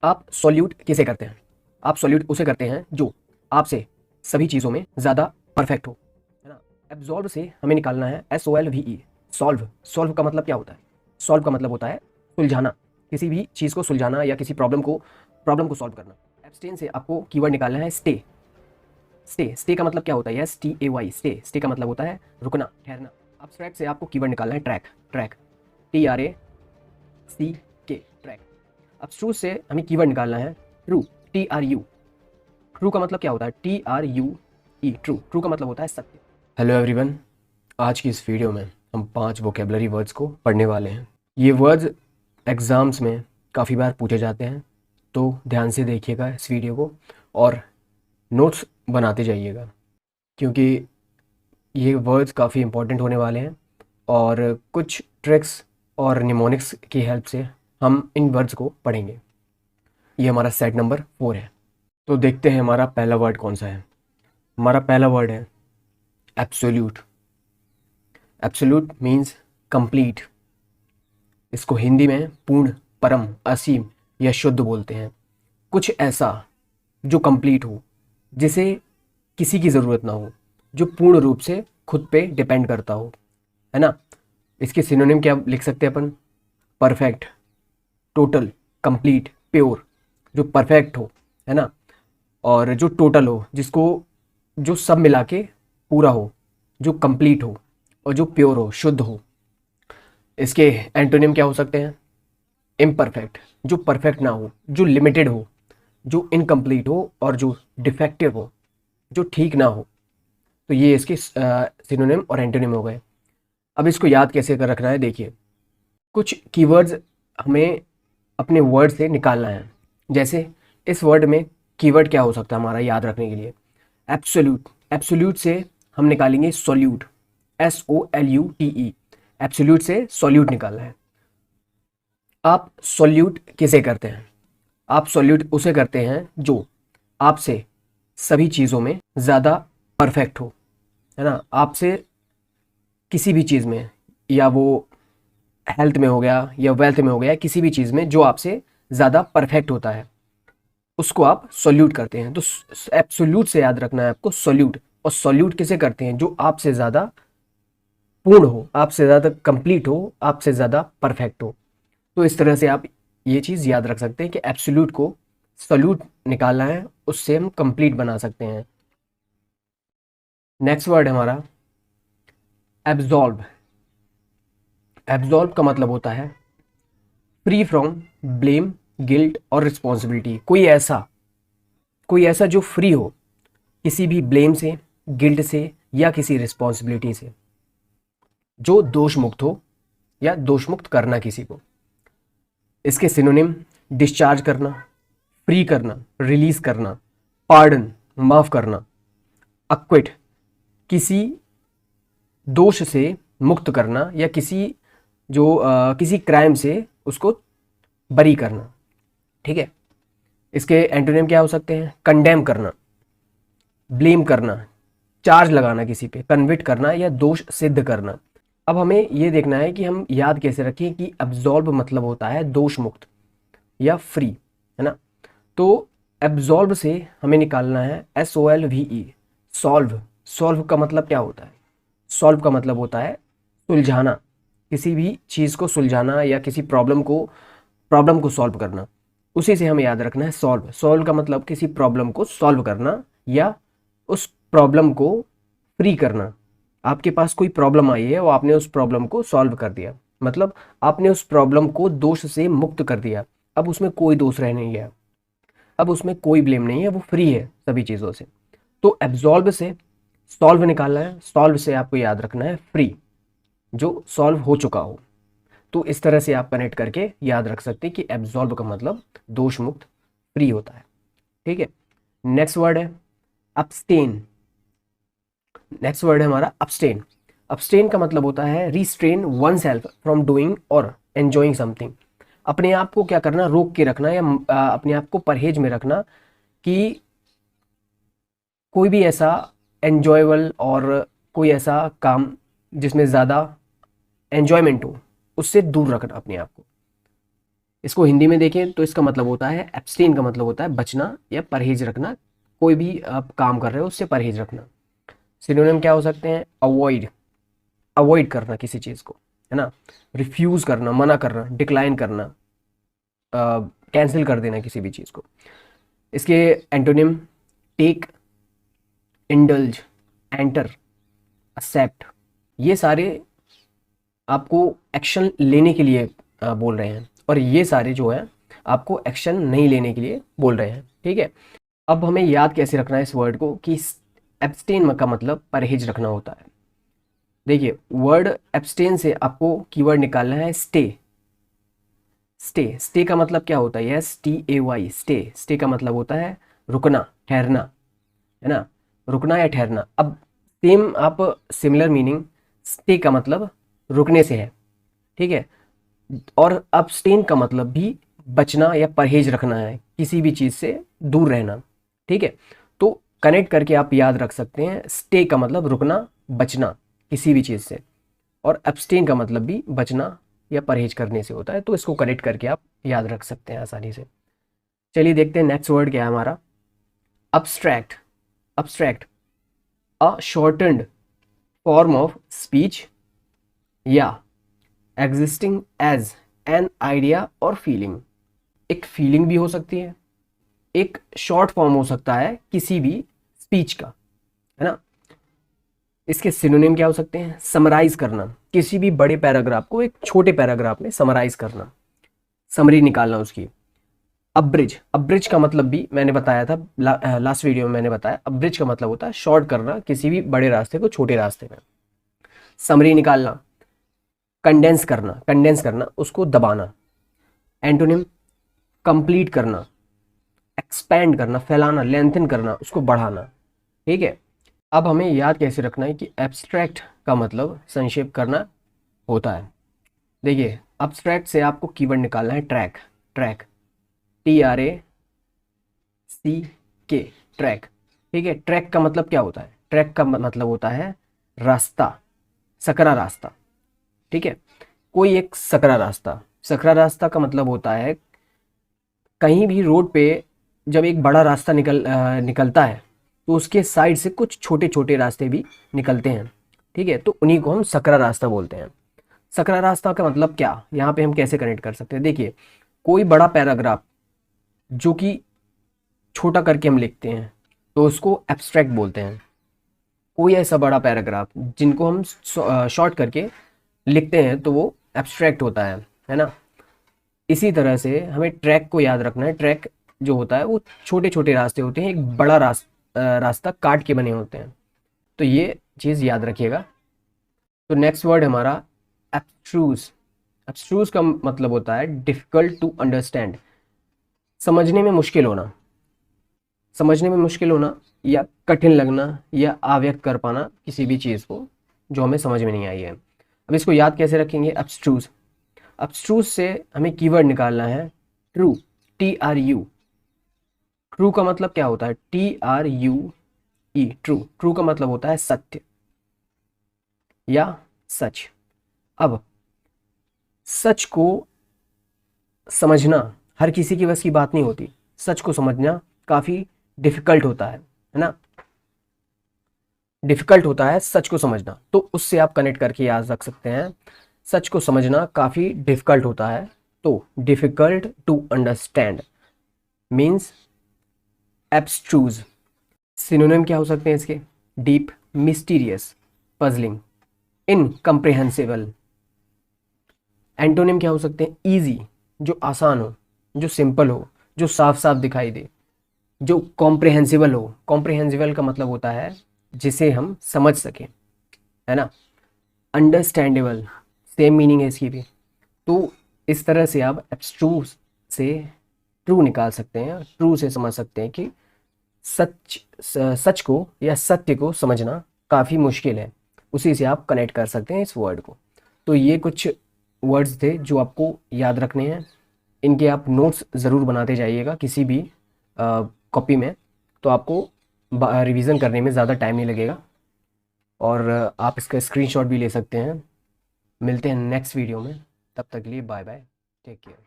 आप सॉल्यूट किसे करते हैं? आप सॉल्यूट उसे करते हैं जो आपसे सभी चीज़ों में ज़्यादा परफेक्ट हो, है ना। एब्जॉल्व से हमें निकालना है SOLVE, सॉल्व। सॉल्व का मतलब क्या होता है? सॉल्व का मतलब होता है सुलझाना, किसी भी चीज़ को सुलझाना या किसी प्रॉब्लम को सॉल्व करना। एब्सटेन से आपको कीवर्ड निकालना है स्टे। स्टे का मतलब क्या होता है? STAY, स्टे का मतलब होता है रुकना, ठहरना। अब्स्ट्रैक्ट से आपको कीवर्ड निकालना है ट्रैक, TRACK, ट्रैक। अब्स्ट्रूज से हमें कीवर्ड निकालना है ट्रू, TRU। ट्रू का मतलब क्या होता है? TRUE, ट्रू का मतलब होता है सत्य। हेलो एवरीवन, आज की इस वीडियो में हम 5 वोकेबलरी वर्ड्स को पढ़ने वाले हैं। ये वर्ड्स एग्ज़ाम्स में काफ़ी बार पूछे जाते हैं, तो ध्यान से देखिएगा इस वीडियो को और नोट्स बनाते जाइएगा, क्योंकि ये वर्ड्स काफ़ी इंपॉर्टेंट होने वाले हैं और कुछ ट्रिक्स और निमोनिक्स की हेल्प से हम इन वर्ड्स को पढ़ेंगे। ये हमारा सेट नंबर 4 है। तो देखते हैं हमारा पहला वर्ड कौन सा है। हमारा पहला वर्ड है एब्सोल्यूट। Absolute means complete. इसको हिंदी में पूर्ण, परम, असीम या शुद्ध बोलते हैं। कुछ ऐसा जो कंप्लीट हो, जिसे किसी की ज़रूरत ना हो, जो पूर्ण रूप से खुद पे डिपेंड करता हो, है ना। इसके सिनोनिम क्या लिख सकते हैं अपन? Perfect, total, complete, pure. जो परफेक्ट हो, है ना, और जो टोटल हो, जो सब मिला के पूरा हो, जो कंप्लीट हो और जो प्योर हो, शुद्ध हो। इसके एंटोनिम क्या हो सकते हैं? इम्परफेक्ट, जो परफेक्ट ना हो, जो लिमिटेड हो, जो इनकम्प्लीट हो और जो डिफेक्टिव हो, जो ठीक ना हो। तो ये इसके सिनोनिम और एंटोनिम हो गए। अब इसको याद कैसे कर रखना है? देखिए, कुछ कीवर्ड्स हमें अपने वर्ड से निकालना है। जैसे इस वर्ड में कीवर्ड क्या हो सकता है हमारा याद रखने के लिए? एब्सोल्यूट। एब्सोल्यूट से हम निकालेंगे सॉल्यूट, SOLUTE। एब्सोल्यूट से सॉल्यूट निकालना है। आप सॉल्यूट किसे करते हैं? आप सॉल्यूट उसे करते हैं जो आपसे सभी चीज़ों में ज़्यादा परफेक्ट हो, है ना। आपसे किसी भी चीज़ में, या वो हेल्थ में हो गया या वेल्थ में हो गया, किसी भी चीज़ में जो आपसे ज़्यादा परफेक्ट होता है, उसको आप सॉल्यूट करते हैं। तो एब्सोल्यूट से याद रखना है आपको सॉल्यूट। और सॉल्यूट किसे करते हैं? जो आपसे ज़्यादा पूर्ण हो, आपसे ज़्यादा कंप्लीट हो, आपसे ज़्यादा परफेक्ट हो। तो इस तरह से आप ये चीज़ याद रख सकते हैं कि एब्सोल्यूट को सॉल्यूट निकालना है, उससे हम कंप्लीट बना सकते हैं। नेक्स्ट वर्ड है हमारा एब्जॉल्व। एब्जॉल्व का मतलब होता है फ्री फ्रॉम ब्लेम, गिल्ट और रिस्पॉन्सिबिलिटी। कोई ऐसा जो फ्री हो किसी भी ब्लेम से, गिल्ट से या किसी रिस्पॉन्सिबिलिटी से, जो दोष मुक्त हो या दोष मुक्त करना किसी को। इसके सिनोनिम डिस्चार्ज करना, फ्री करना, रिलीज करना, पार्डन, माफ करना, अक्विट, किसी दोष से मुक्त करना या किसी क्राइम से उसको बरी करना। ठीक है। इसके एंटोनिम क्या हो सकते हैं? कंडेम करना, ब्लेम करना, चार्ज लगाना किसी पे, कन्विक्ट करना या दोष सिद्ध करना। अब हमें ये देखना है कि हम याद कैसे रखें कि एब्जॉल्व मतलब होता है दोष मुक्त या फ्री, है ना। तो एब्जॉल्व से हमें निकालना है SOLVE, सॉल्व। सॉल्व का मतलब क्या होता है? सॉल्व का मतलब होता है सुलझाना, किसी भी चीज़ को सुलझाना या किसी प्रॉब्लम को सॉल्व करना। उसी से हमें याद रखना है सॉल्व। सॉल्व का मतलब किसी प्रॉब्लम को सॉल्व करना या उस प्रॉब्लम को फ्री करना। आपके पास कोई प्रॉब्लम आई है और आपने उस प्रॉब्लम को सॉल्व कर दिया, मतलब आपने उस प्रॉब्लम को दोष से मुक्त कर दिया। अब उसमें कोई दोष रह नहीं गया, अब उसमें कोई ब्लेम नहीं है, वो फ्री है सभी चीज़ों से। तो एब्जॉल्व से सॉल्व निकालना है, सॉल्व से आपको याद रखना है फ्री, जो सॉल्व हो चुका हो। तो इस तरह से आप कनेक्ट करके याद रख सकते हैं कि एब्जॉल्व का मतलब दोष मुक्त, फ्री होता है। ठीक है। नेक्स्ट वर्ड है अब्स्टेन। नेक्स्ट वर्ड है हमारा अब्स्टेन। अब्स्टेन का मतलब होता है restrain one self from doing और एंजॉइंग समथिंग। अपने आप को क्या करना? रोक के रखना या अपने आप को परहेज में रखना कि कोई भी ऐसा एन्जॉयबल और कोई ऐसा काम जिसमें ज़्यादा एन्जॉयमेंट हो, उससे दूर रखना अपने आप को। इसको हिंदी में देखें तो इसका मतलब होता है एब्सटेन का मतलब होता है बचना या परहेज रखना, कोई भी आप काम कर रहे हो उससे परहेज रखना। सिनोनिम क्या हो सकते हैं? अवॉइड, अवॉइड करना किसी चीज़ को, है ना। रिफ्यूज़ करना, मना करना, डिक्लाइन करना, कैंसिल कर देना किसी भी चीज़ को। इसके antonym take, indulge, enter, accept, ये सारे आपको एक्शन लेने के लिए बोल रहे हैं, और ये सारे जो है आपको एक्शन नहीं लेने के लिए बोल रहे हैं, ठीक है। अब हमें याद कैसे रखना है इस वर्ड को कि एब्सटेन का मतलब परहेज रखना होता है। देखिए वर्ड एब्सटेन से आपको कीवर्ड निकालना है स्टे। स्टे, स्टे का मतलब क्या होता है? STAY, stay. स्टे का मतलब होता है रुकना, ठहरना, है ना, रुकना या ठहरना। अब सेम आप सिमिलर मीनिंग स्टे का मतलब रुकने से है, ठीक है। और अब्सटेन का मतलब भी बचना या परहेज रखना है, किसी भी चीज़ से दूर रहना, ठीक है। तो कनेक्ट करके आप याद रख सकते हैं, स्टे का मतलब रुकना, बचना किसी भी चीज़ से, और अब्सटेन का मतलब भी बचना या परहेज करने से होता है। तो इसको कनेक्ट करके आप याद रख सकते हैं आसानी से। चलिए देखते हैं नेक्स्ट वर्ड क्या है हमारा। Abstract. Abstract, a shortened form of speech या एग्जिस्टिंग एज एन आइडिया और फीलिंग। एक फीलिंग भी हो सकती है, एक शॉर्ट फॉर्म हो सकता है किसी भी स्पीच का, है ना। इसके सिनोनिम क्या हो सकते हैं? समराइज करना, किसी भी बड़े पैराग्राफ को एक छोटे पैराग्राफ में समराइज करना, समरी निकालना उसकी। अब्रिज, अब्रिज का मतलब भी मैंने बताया था लास्ट वीडियो में, मैंने बताया अब्रिज का मतलब होता है शॉर्ट करना किसी भी बड़े रास्ते को छोटे रास्ते में। समरी निकालना, कंडेंस करना, कंडेंस करना उसको दबाना। एंटोनिम कंप्लीट करना, एक्सपैंड करना, फैलाना, लेंथन करना, उसको बढ़ाना, ठीक है। अब हमें याद कैसे रखना है कि एब्स्ट्रैक्ट का मतलब संक्षेप करना होता है। देखिए एब्स्ट्रैक्ट से आपको कीवर्ड निकालना है ट्रैक। ट्रैक, TRACK, ट्रैक, ठीक है। ट्रैक का मतलब क्या होता है? ट्रैक का मतलब होता है रास्ता, सकरा रास्ता, ठीक है। कोई एक सकरा रास्ता, सकरा रास्ता का मतलब होता है कहीं भी रोड पे जब एक बड़ा रास्ता निकलता है तो उसके साइड से कुछ छोटे छोटे रास्ते भी निकलते हैं, ठीक है। तो उन्हीं को हम सकरा रास्ता बोलते हैं। सकरा रास्ता का मतलब क्या, यहाँ पे हम कैसे कनेक्ट कर सकते हैं? देखिए कोई बड़ा पैराग्राफ जो कि छोटा करके हम लिखते हैं तो उसको एब्स्ट्रैक्ट बोलते हैं। कोई ऐसा बड़ा पैराग्राफ जिनको हम शॉर्ट करके लिखते हैं तो वो एब्स्ट्रैक्ट होता है ना। इसी तरह से हमें ट्रैक को याद रखना है। ट्रैक जो होता है वो छोटे छोटे रास्ते होते हैं, एक बड़ा रास्ता काट के बने होते हैं। तो ये चीज़ याद रखिएगा। तो नेक्स्ट वर्ड हमारा एब्स्ट्रूज। एब्स्ट्रूज का मतलब होता है डिफ़िकल्ट टू अंडरस्टैंड, समझने में मुश्किल होना, समझने में मुश्किल होना या कठिन लगना या अव्यक्त कर पाना किसी भी चीज़ को जो हमें समझ में नहीं आई है। अब इसको याद कैसे रखेंगे? एब्स्ट्रूज, एब्स्ट्रूज से हमें कीवर्ड निकालना है ट्रू, TRU। ट्रू का मतलब क्या होता है? TRUE, true. ट्रू का मतलब होता है सत्य या सच। अब सच को समझना हर किसी की बस की बात नहीं होती, सच को समझना काफ़ी डिफ़िकल्ट होता है ना। डिफ़िकल्ट होता है सच को समझना, तो उससे आप कनेक्ट करके याद रख सकते हैं, सच को समझना काफ़ी डिफ़िकल्ट होता है, तो difficult to understand means abstruse. Synonym क्या हो सकते हैं इसके? Deep, mysterious, puzzling, incomprehensible. Antonym क्या हो सकते हैं? ईजी, जो आसान हो, जो सिंपल हो, जो साफ साफ दिखाई दे, जो कॉम्प्रिहेंसिबल हो। कॉम्प्रिहेंसिबल का मतलब होता है जिसे हम समझ सकें, है ना। अंडरस्टैंडेबल, सेम मीनिंग है इसकी भी। तो इस तरह से आप एब्स्ट्रूज से ट्रू निकाल सकते हैं, ट्रू से समझ सकते हैं कि सच को या सत्य को समझना काफ़ी मुश्किल है, उसी से आप कनेक्ट कर सकते हैं इस वर्ड को। तो ये कुछ वर्ड्स थे जो आपको याद रखने हैं, इनके आप नोट्स ज़रूर बनाते जाइएगा किसी भी कॉपी में, तो आपको रिवीजन करने में ज़्यादा टाइम नहीं लगेगा, और आप इसका स्क्रीनशॉट भी ले सकते हैं। मिलते हैं नेक्स्ट वीडियो में, तब तक के लिए बाय बाय, टेक केयर।